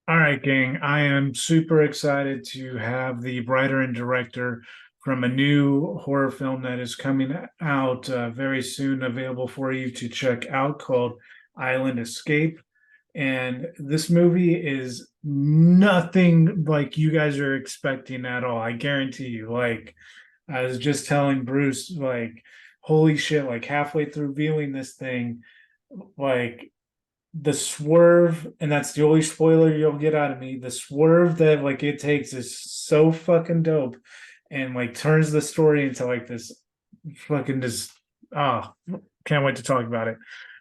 All right, gang. I am super excited to have the writer and director from a new horror film that is coming out very soon, available for you to check out, called Island Escape. And this movie is nothing like you guys are expecting at all. I guarantee you. Like, I was just telling Bruce, like, holy shit, like halfway through viewing this thing, like the swerve, and that's the only spoiler you'll get out of me. The swerve that like it takes is so fucking dope, and like turns the story into like this fucking just ah, can't wait to talk about it.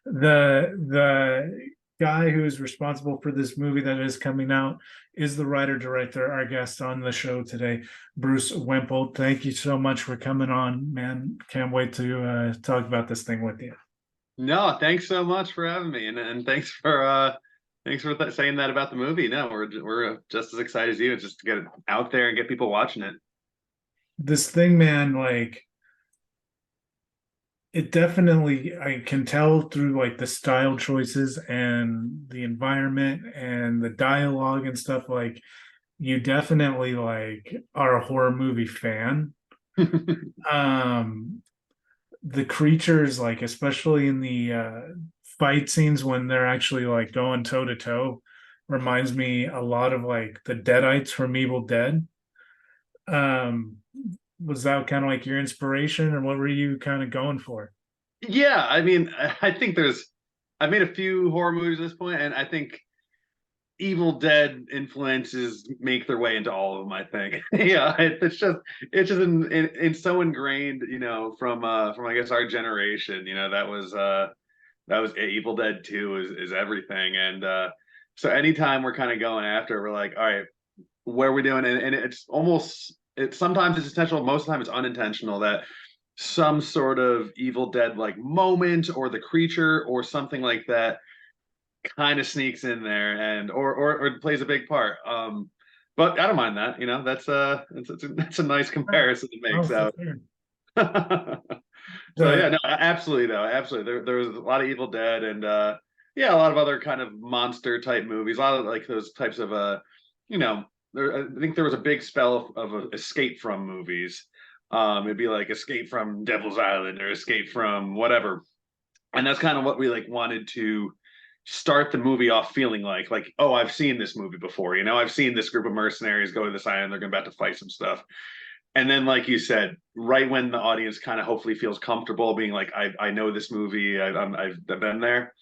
The guy who is responsible for this movie that is coming out is the writer director, our guest on the show today, Bruce Wemple. Thank you so much for coming on, man. Can't wait to talk about this thing with you. No, thanks so much for having me, and thanks for saying that about the movie. No, we're just as excited as you, just to get it out there and get people watching it. This thing, man, like it definitely, I can tell through like the style choices and the environment and the dialogue and stuff, like you definitely like are a horror movie fan. um the creatures, like especially in the fight scenes when they're actually like going toe to toe, reminds me a lot of like the Deadites from Evil Dead. um was that kind of like your inspiration, or what were you kind of going for? Yeah, I mean, I think I've made a few horror movies at this point, and I think Evil Dead influences make their way into all of them. I think, yeah, it's just in so ingrained, from I guess our generation. That was Evil Dead 2 is everything. And so anytime we're kind of going after, we're like, all right, what are we doing? And it's sometimes it's intentional, most of the time it's unintentional, that some sort of Evil Dead like moment or the creature or something like that kind of sneaks in there and or plays a big part. But I don't mind that, that's a nice Oh, comparison to make. oh, for So sure. so The yeah, no, absolutely though, absolutely. There was a lot of Evil Dead and yeah, a lot of other kind of monster type movies, a lot of like those types of you know, I think there was a big spell of escape from movies. It'd be like Escape from Devil's Island or Escape from whatever, and that's kind of what we like wanted to start the movie off feeling like, oh, I've seen this movie before, I've seen this group of mercenaries go to this island, they're about to fight some stuff. And then, like you said, right when the audience kind of hopefully feels comfortable being like, I know this movie, I've been there,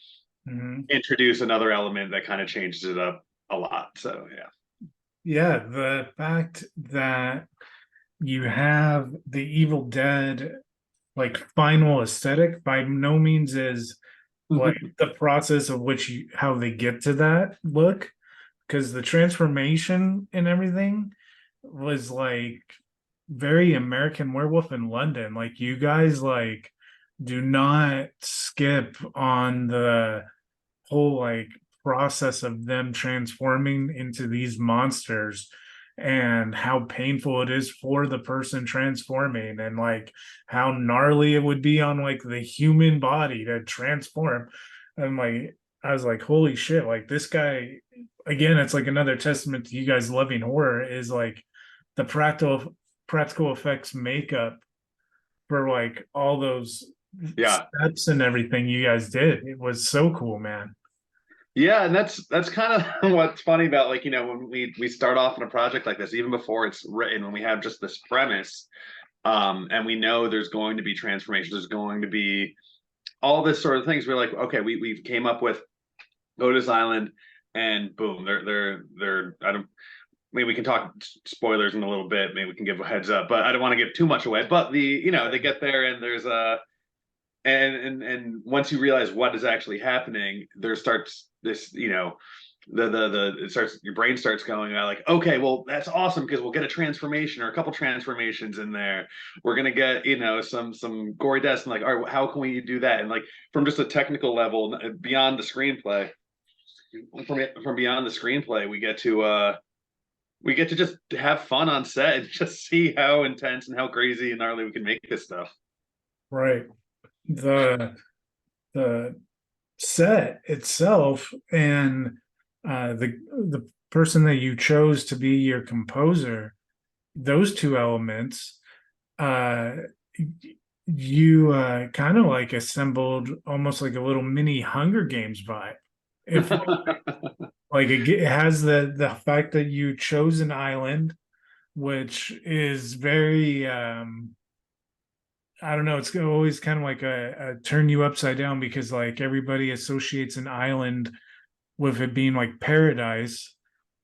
mhm. introduce another element that kind of changes it up a lot. So yeah. Yeah, the fact that you have the Evil Dead like final aesthetic by no means is like the process of which you how they get to that look, because the transformation and everything was like very American Werewolf in London. Like you guys like do not skip on the whole like process of them transforming into these monsters, and how painful it is for the person transforming, and like how gnarly it would be on like the human body to transform. And like I was like, holy shit, like this guy, again, it's like another testament to you guys loving horror, is like the practical effects makeup for like all those Yeah. steps and everything you guys did. It was so cool, man. Yeah, and that's kind of what's funny about, like, when we start off in a project like this, even before it's written, when we have just this premise, and we know there's going to be transformation, there's going to be all this sort of things. We're like, okay, we came up with go to this island, and boom, they're I don't maybe we can talk spoilers in a little bit, maybe we can give a heads up, but I don't want to give too much away. But they get there, and there's a and once you realize what is actually happening, there starts this, the it starts, your brain starts going like, okay, well, that's awesome because we'll get a transformation or a couple transformations in there. We're gonna get, some gory deaths, and like, all right, how can we do that? And like, from just a technical level, beyond the screenplay, from beyond the screenplay, we get to just have fun on set and just see how intense and how crazy and gnarly we can make this stuff. Right. The the set itself and the person that you chose to be your composer, those two elements, uh, you kind of like assembled almost like a little mini Hunger Games vibe. If like it has the fact that you chose an island, which is very I don't know, it's always kind of like a turn you upside down because like everybody associates an island with it being like paradise,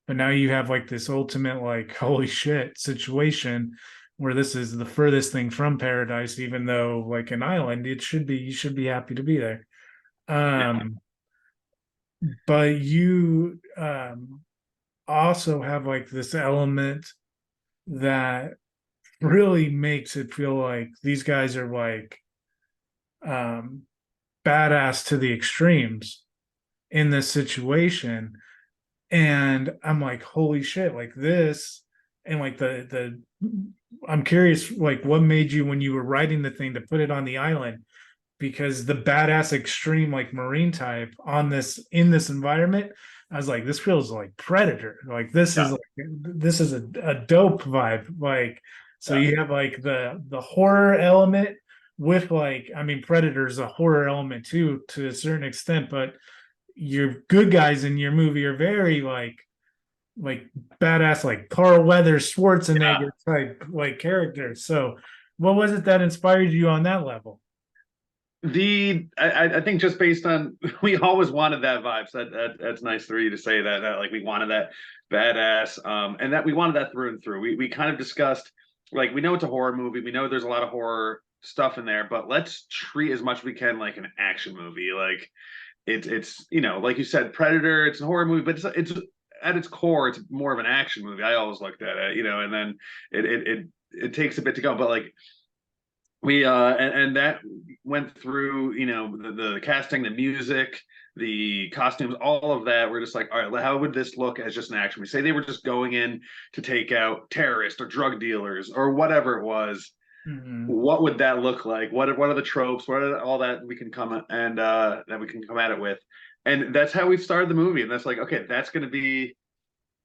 but now you have like this ultimate like holy shit situation where this is the furthest thing from paradise, even though like an island, it should be you should be happy to be there. Yeah. But you also have like this element that really makes it feel like these guys are like um badass to the extremes in this situation. And I'm like, holy shit, like this, and like the I'm curious, like what made you when you were writing the thing to put it on the island? Because the badass extreme like marine type on this in this environment, I was like, this feels like Predator. Like Yeah. this is a dope vibe. Like so Yeah. you have like the horror element with like I mean Predator's a horror element too to a certain extent, but your good guys in your movie are very like badass like Carl Weathers Schwarzenegger type like characters. So what was it that inspired you on that level? I think just based on we always wanted that vibe. So that's nice for you to say that like we wanted that badass, and that we wanted that through and through. We kind of discussed like we know it's a horror movie. We know there's a lot of horror stuff in there, but let's treat as much as we can like an action movie. Like it's like you said, Predator. It's a horror movie, but it's at its core, it's more of an action movie. I always looked at it, and then it takes a bit to go, but like we and that went through the casting, the music, the costumes, all of that. We're just like, all right, how would this look as just an action? We say they were just going in to take out terrorists or drug dealers or whatever it was. Mm-hmm. What would that look like? What are the tropes? What are all that we can come and that we can come at it with? And that's how we started the movie. And that's like, okay, that's going to be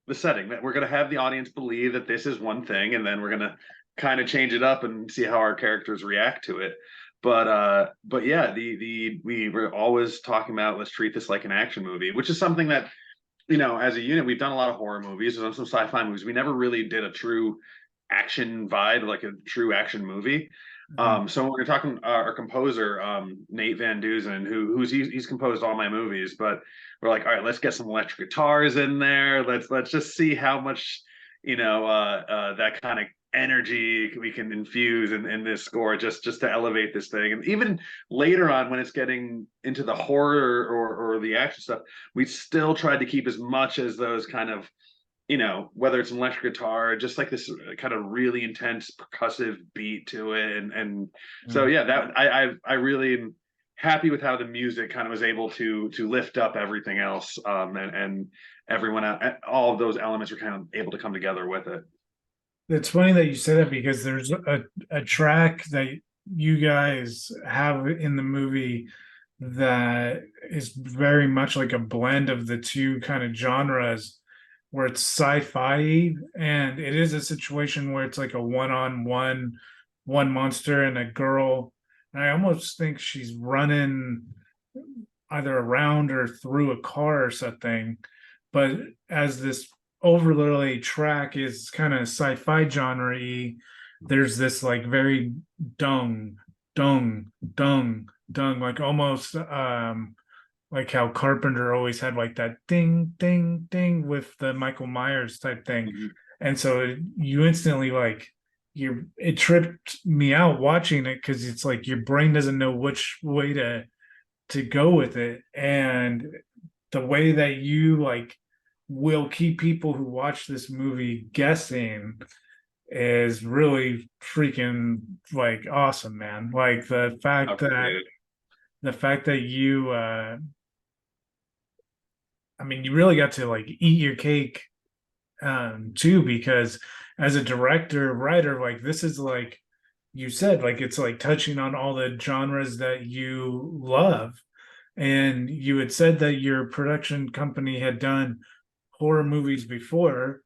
the setting, that we're going to have the audience believe that this is one thing, and then we're going to kind of change it up and see how our characters react to it. But yeah, the we were always talking about, let's treat this like an action movie, which is something that as a unit we've done a lot of horror movies, we've done some sci-fi movies. We never really did a true action vibe, like a true action movie. Mm-hmm. So when we're talking our composer, Nate Van Dusen, he's composed all my movies, but we're like, all right, let's get some electric guitars in there. Let's just see how much that kind of energy we can infuse in this score, just to elevate this thing. And even later on, when it's getting into the horror or the action stuff, we still tried to keep as much as those kind of whether it's an electric guitar, just like this kind of really intense percussive beat to it. And so, yeah, that I really am happy with how the music kind of was able to lift up everything else. And everyone, all of those elements were kind of able to come together with it. It's funny that you say that because there's a track that you guys have in the movie that is very much like a blend of the two kind of genres where it's sci-fi and it is a situation where it's like a one-on-one one monster and a girl, and I almost think she's running either around or through a car or something, but as this overlay track is kind of sci-fi genre-y, there's this like very dung dung dung dung like almost like how Carpenter always had like that ding ding ding with the Michael Myers type thing. Mm-hmm. And so you instantly like it tripped me out watching it because it's like your brain doesn't know which way to go with it. And the way that you like will keep people who watch this movie guessing is really freaking like awesome, man. Like the fact that you I mean you really got to like eat your cake too, because as a director writer, like this is like you said, like it's like touching on all the genres that you love. And you had said that your production company had done horror movies before.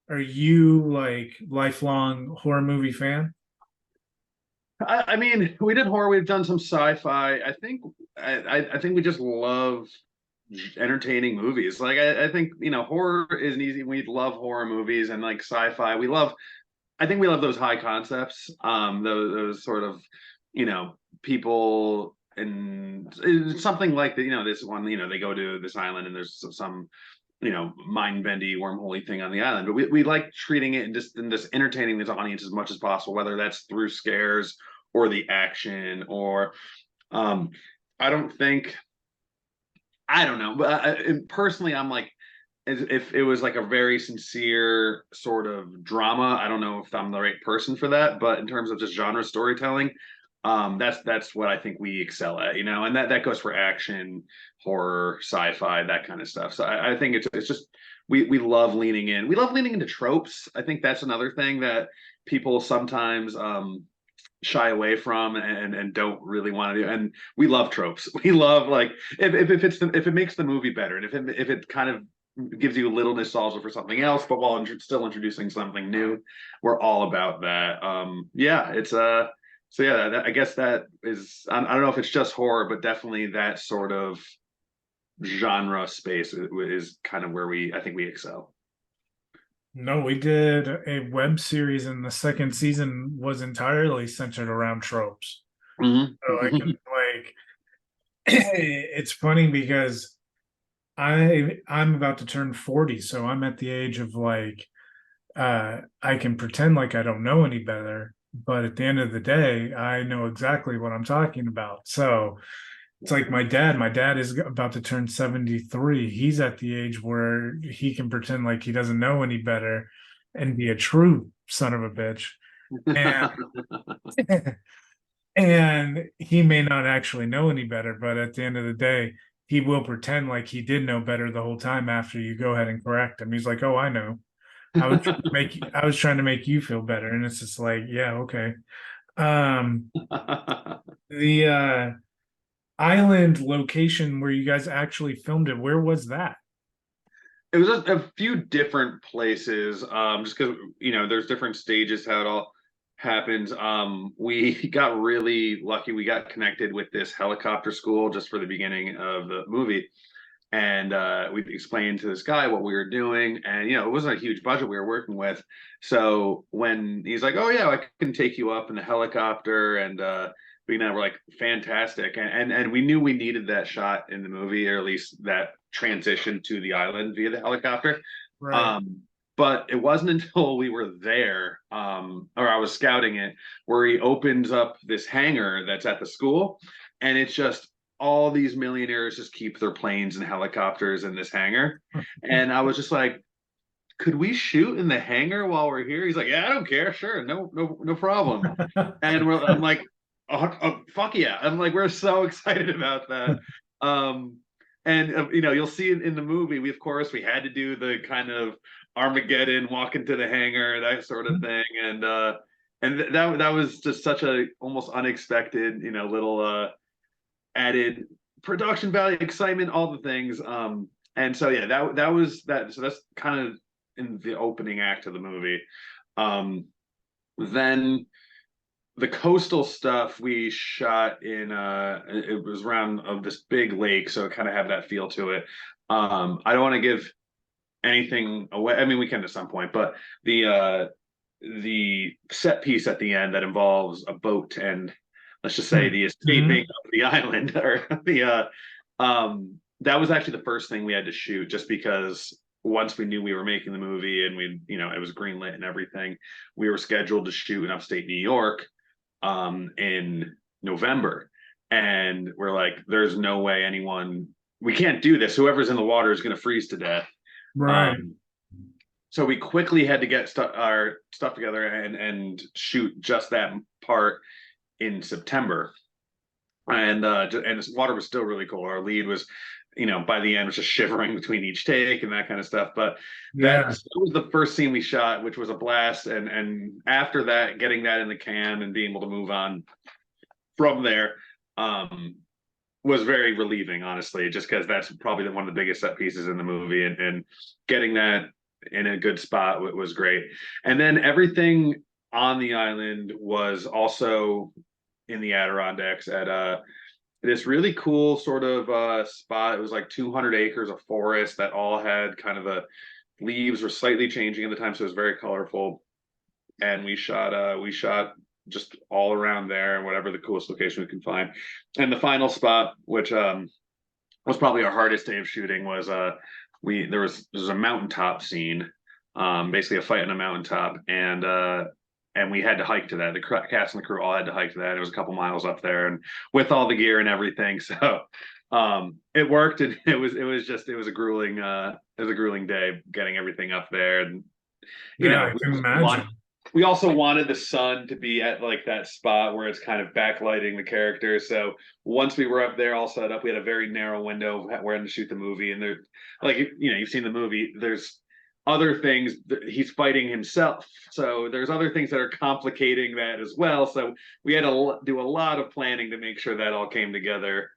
Are you like lifelong horror movie fan? I mean, we did horror. We've done some sci-fi. I think we just love entertaining movies. Like I think horror isn't easy. We love horror movies and like sci-fi. We love. I think we love those high concepts. Those sort of people and something like the this one. They go to this island and there's some mind bendy wormholey thing on the island. But we like treating it and just entertaining this audience as much as possible, whether that's through scares or the action or um I don't think I don't know, but personally, I'm like, if it was like a very sincere sort of drama, I don't know if I'm the right person for that. But in terms of just genre storytelling, that's what I think we excel at, and that goes for action, horror, sci-fi, that kind of stuff. So I think it's just we love leaning in. We love leaning into tropes. I think that's another thing that people sometimes shy away from and don't really want to do. And we love tropes. We love like if it makes the movie better and if it kind of gives you a little nostalgia for something else, but while still introducing something new, we're all about that. Yeah, it's so yeah, I guess that is I don't know if it's just horror, but definitely that sort of genre space is kind of where I think we excel. No, we did a web series, and the second season was entirely centered around tropes. So I can Mm-hmm. like, it's funny because I'm about to turn 40, so I'm at the age of like, I can pretend like I don't know any better, but at the end of the day, I know exactly what I'm talking about. So it's like my dad. My dad is about to turn 73. He's at the age where he can pretend like he doesn't know any better and be a true son of a bitch. And and he may not actually know any better, but at the end of the day, he will pretend like he did know better the whole time after you go ahead and correct him. He's like, "Oh, I know. I was trying to make you feel better." And it's just like, yeah, okay. Um, the island location where you guys actually filmed it, where was that? It was a few different places, just because there's different stages how it all happens. We got really lucky. We got connected with this helicopter school just for the beginning of the movie, and we explained to this guy what we were doing, and it wasn't a huge budget we were working with. So when he's like, "Oh yeah, I can take you up in the helicopter," and we now were like, "Fantastic!" And we knew we needed that shot in the movie, or at least that transition to the island via the helicopter. Right. Um, but it wasn't until we were there, or I was scouting it, where he opens up this hangar that's at the school, and it's just all these millionaires just keep their planes and helicopters in this hangar. And I was just like, could we shoot in the hangar while we're here? He's like, yeah, I don't care. Sure. No problem. And I'm like, oh, fuck yeah. I'm like, we're so excited about that. Um, and you'll see it in the movie. We, of course, we had to do the kind of Armageddon, walk into the hangar, that sort of thing. And that was just such a almost unexpected, little added production value, excitement, all the things. And so yeah, that was that. So that's kind of in the opening act of the movie. Then the coastal stuff we shot in it was around of this big lake, so it kind of had that feel to it. I don't want to give anything away. I mean, we can at some point, but the set piece at the end that involves a boat and let's just say the escaping of the island or the that was actually the first thing we had to shoot just because once we knew we were making the movie and we it was greenlit and everything, we were scheduled to shoot in upstate New York in November, and we're like, there's no way we can't do this, whoever's in the water is going to freeze to death. Right. um so we quickly had to get our stuff together and shoot just that part in September. And the water was still really cold. Our lead was, by the end was just shivering between each take and that kind of stuff. But that Yeah. was the first scene we shot, which was a blast. And after that, getting that in the can and being able to move on from there, um, was very relieving, honestly, just because that's probably one of the biggest set pieces in the movie, and getting that in a good spot was great. And then everything on the island was also in the Adirondacks at this really cool sort of spot. It was like 200 acres of forest that all had kind of a leaves were slightly changing at the time, so it was very colorful. And we shot just all around there and whatever the coolest location we can find. And the final spot, which was probably our hardest day of shooting, was there was a mountaintop scene, basically a fight on a mountaintop, and we had to hike to that. The cast and the crew all had to hike to that. It was a couple miles up there, and with all the gear and everything. So it worked, and it was a grueling day getting everything up there. And you Yeah, know, I can imagine. we also wanted the sun to be at like that spot where it's kind of backlighting the characters. So once we were up there all set up, we had a very narrow window of when to shoot the movie. And there, like, you've seen the movie, there's other things he's fighting himself. So there's other things that are complicating that as well. So we had to do a lot of planning to make sure that all came together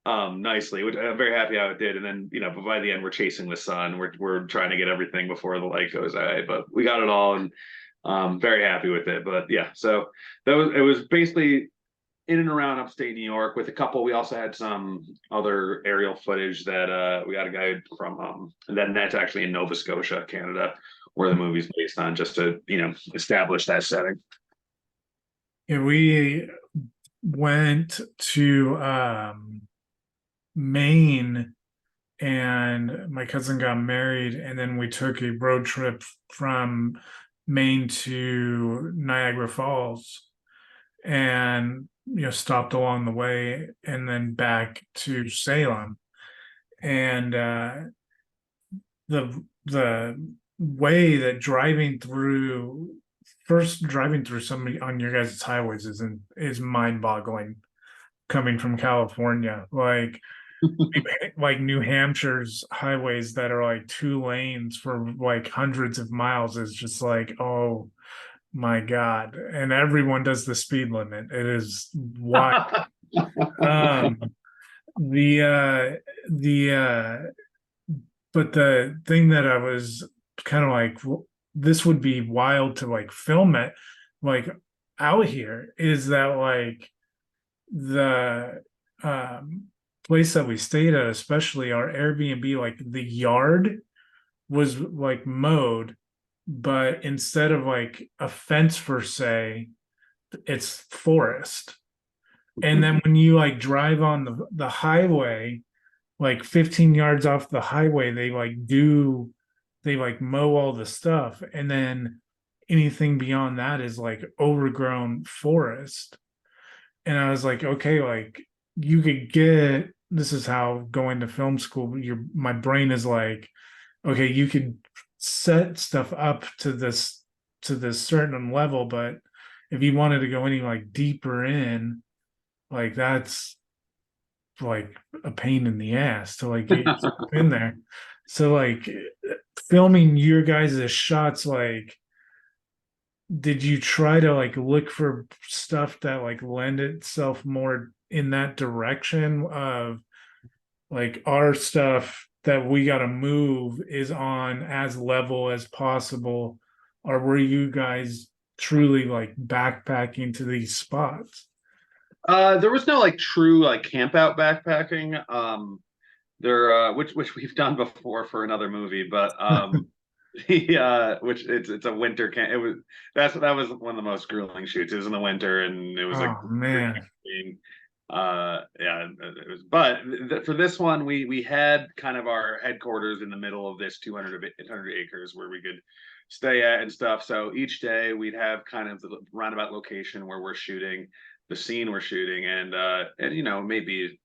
nicely, which I'm very happy how it did. And then, but by the end we're chasing the sun. We're trying to get everything before the light goes away, but we got it all, and very happy with it. But yeah, so it was basically in and around upstate New York with a couple. We also had some other aerial footage that we got a guy from and then that's actually in Nova Scotia, Canada, where the movie's based on, just to establish that setting. Yeah, we went to Maine, and my cousin got married, and then we took a road trip from Maine to Niagara Falls, and stopped along the way, and then back to Salem. And the way that driving through some on your guys' highways is mind-boggling, coming from California. Like New Hampshire's highways that are like 2 lanes for like hundreds of miles is just like, oh my God. And everyone does the speed limit. It is wild. Um, the but the thing that I was kind of like, this would be wild to like film it like out here, is that like the place that we stayed at, especially our Airbnb, like the yard was like mowed, but instead of like a fence per se, it's forest. And then when you like drive on the highway, like 15 yards off the highway, they like mow all the stuff. And then anything beyond that is like overgrown forest. And I was like, okay, like you could get, this is how going to film school, my brain is like, okay, you could set stuff up to this certain level, but if you wanted to go any like deeper in, like that's like a pain in the ass to like get in there. So like filming your guys' shots, like did you try to like look for stuff that like lend itself more in that direction of like our stuff that we got to move is on as level as possible, or were you guys truly like backpacking to these spots? There was no like true like camp out backpacking. There which we've done before for another movie, but which it's a winter camp. That was one of the most grueling shoots. It was in the winter, and it was like Oh man. yeah, it was. But for this one, we had kind of our headquarters in the middle of this 200 acres where we could stay at and stuff. So each day we'd have kind of the roundabout location where we're shooting, the scene we're shooting, and maybe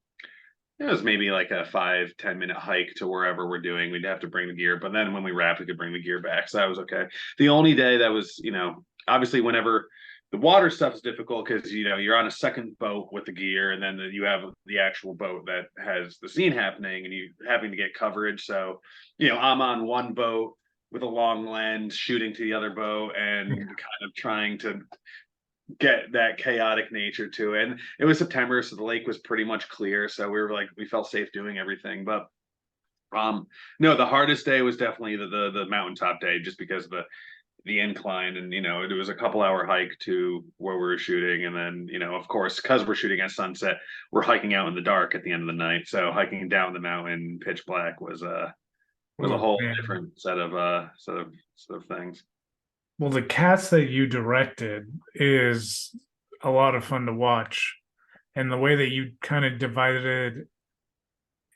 it was maybe like a 5-10 minute hike to wherever we're doing. We'd have to bring the gear, but then when we wrapped, we could bring the gear back, so that was okay. The only day that was, obviously whenever the water stuff is difficult because you're on a second boat with the gear, and then you have the actual boat that has the scene happening, and you having to get coverage. So I'm on one boat with a long lens shooting to the other boat, and kind of trying to get that chaotic nature to it. And it was September, so the lake was pretty much clear. So we were like, we felt safe doing everything. But no, the hardest day was definitely the mountaintop day, just because of the incline, and it was a couple hour hike to where we were shooting, and then of course, because we're shooting at sunset, we're hiking out in the dark at the end of the night. So hiking down the mountain pitch black was a Oh whole man. different set of things. Well, the cast that you directed is a lot of fun to watch. And the way that you kind of divided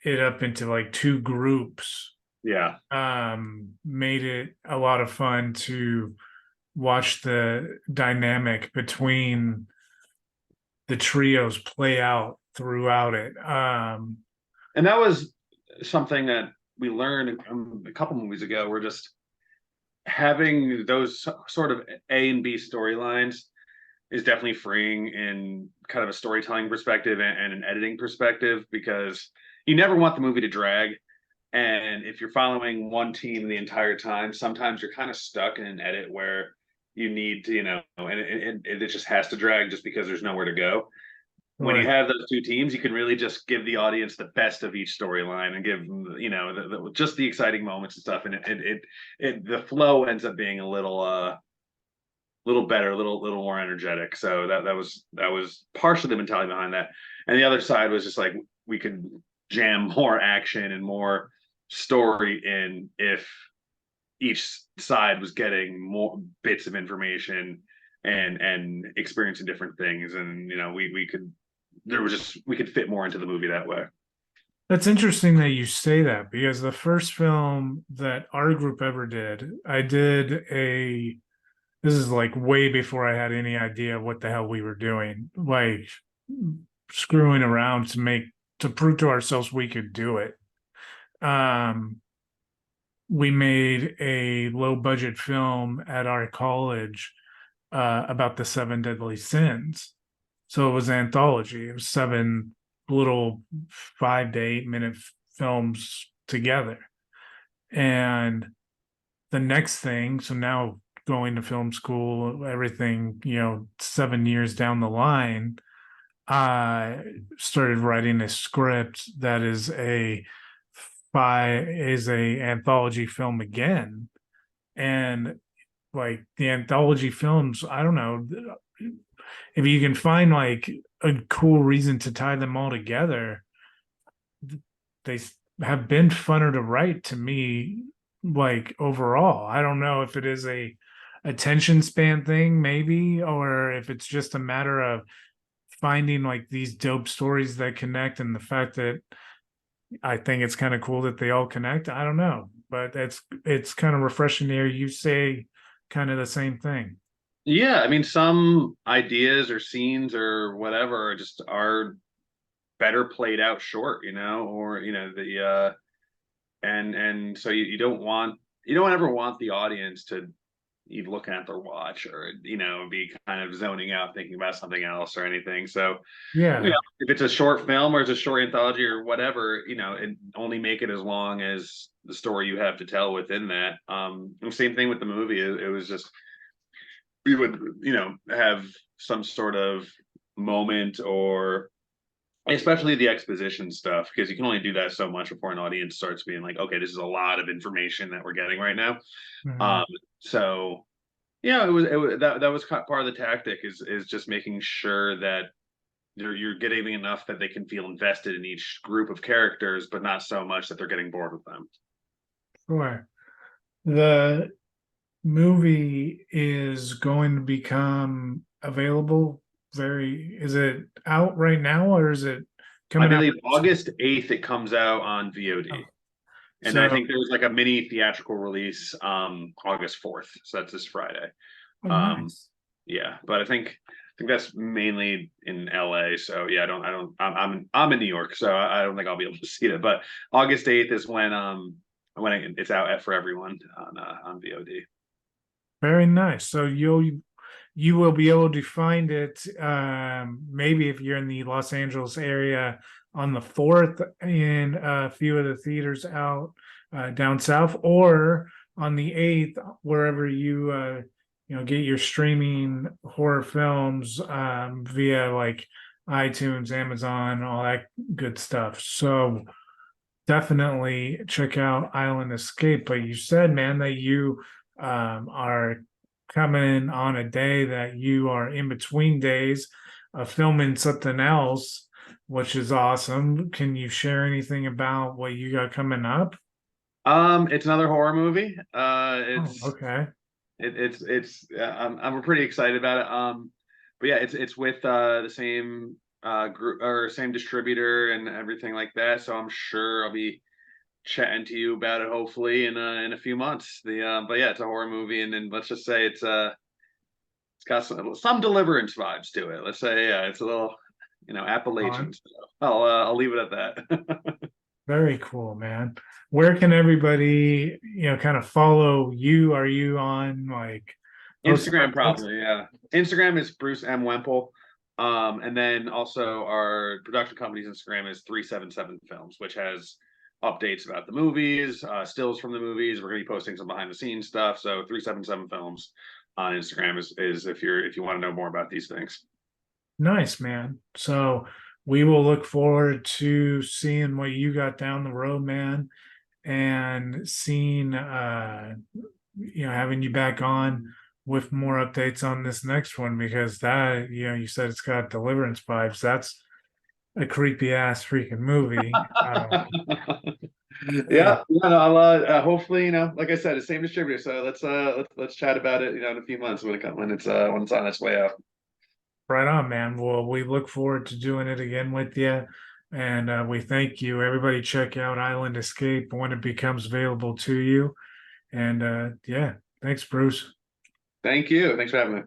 it up into like two groups Yeah. made it a lot of fun to watch the dynamic between the trios play out throughout it. And that was something that we learned a couple movies ago. We're just having those sort of A and B storylines is definitely freeing in kind of a storytelling perspective and an editing perspective, because you never want the movie to drag. And if you're following one team the entire time, sometimes you're kind of stuck in an edit where you need to, and it just has to drag just because there's nowhere to go. When you right. have those two teams, you can really just give the audience the best of each storyline and give them, just the exciting moments and stuff. And the flow ends up being a little better, a little more energetic. So that was partially the mentality behind that. And the other side was just like, we could jam more action and more story in if each side was getting more bits of information and experiencing different things. And we could there was just we could fit more into the movie that way. That's interesting that you say that because the first film that our group ever did, I did a this is like way before I had any idea what the hell we were doing, like screwing around to prove to ourselves we could do it. Um, we made a low budget film at our college about the seven deadly sins. So it was an anthology. It was seven little 5 to 8 minute films together. And the next thing, so now going to film school, everything, 7 years down the line, I started writing a script that is a anthology film again. And like the anthology films, I don't know if you can find like a cool reason to tie them all together. They have been funner to write to me, like overall. I don't know if it is a attention span thing, maybe, or if it's just a matter of finding like these dope stories that connect, and the fact that I think it's kind of cool that they all connect. I don't know, but it's kind of refreshing to hear you say kind of the same thing. Yeah, I mean, some ideas or scenes or whatever are better played out short, or the and so you don't ever want the audience to be looking at their watch, or be kind of zoning out thinking about something else or anything. So Yeah, if it's a short film or it's a short anthology or whatever, and only make it as long as the story you have to tell within that. Same thing with the movie. It was just, we would have some sort of moment, or especially the exposition stuff, because you can only do that so much before an audience starts being like, okay, this is a lot of information that we're getting right now. mhm. um so yeah, it was that was part of the tactic, is just making sure that you're getting enough that they can feel invested in each group of characters, but not so much that they're getting bored with them. Sure. The movie is going to become available is it out right now or is it I coming out? believe August 8th it comes out on Oh, VOD. And then I so, think there's like a mini theatrical release August 4th. So that's this Friday. oh, Um nice. yeah, but I think that's mainly in LA. So yeah, I'm in New York, so I don't think I'll be able to see it. But August 8th is when it's out for everyone on VOD. Very nice. So you will be able to find it maybe if you're in the Los Angeles area on the 4th in a few of the theaters out down south, or on the 8th wherever get your streaming horror films via like iTunes, Amazon, all that good stuff. So definitely check out Island Escape. But you said, man, that you are coming on a day that you are in between days of filming something else, which is awesome. Can you share anything about what you got coming up? It's another horror movie. Oh, okay. I'm pretty excited about it. But yeah, it's with the same group or same distributor and everything like that. So I'm sure I'll be chatting to you about it hopefully in a few months. The but yeah, it's a horror movie, and then let's just say it's got some deliverance vibes to it. Let's say yeah, it's a little Appalachian. On. So I'll leave it at that. Very cool, man. Where can everybody, kind of follow you? Are you on like post? Instagram probably, yeah. Instagram is Bruce M. Wemple. And then also our production company's Instagram is 377 Films, which has updates about the movies, stills from the movies. We're gonna be posting some behind the scenes stuff. So 377 Films on Instagram is if you want to know more about these things. Nice, man. So we will look forward to seeing what you got down the road, man, and seeing having you back on with more updates on this next one because that, you said it's got deliverance vibes. That's a creepy ass freaking movie. And Yeah, no, I'll hopefully, like I said, the same distributor. So let's chat about it, in a few months when it's on its way out. right on, man. Well, we look forward to doing it again with you. And we thank you. Everybody check out Island Escape when it becomes available to you. And yeah, thanks, Bruce. Thank you. Thanks for having me.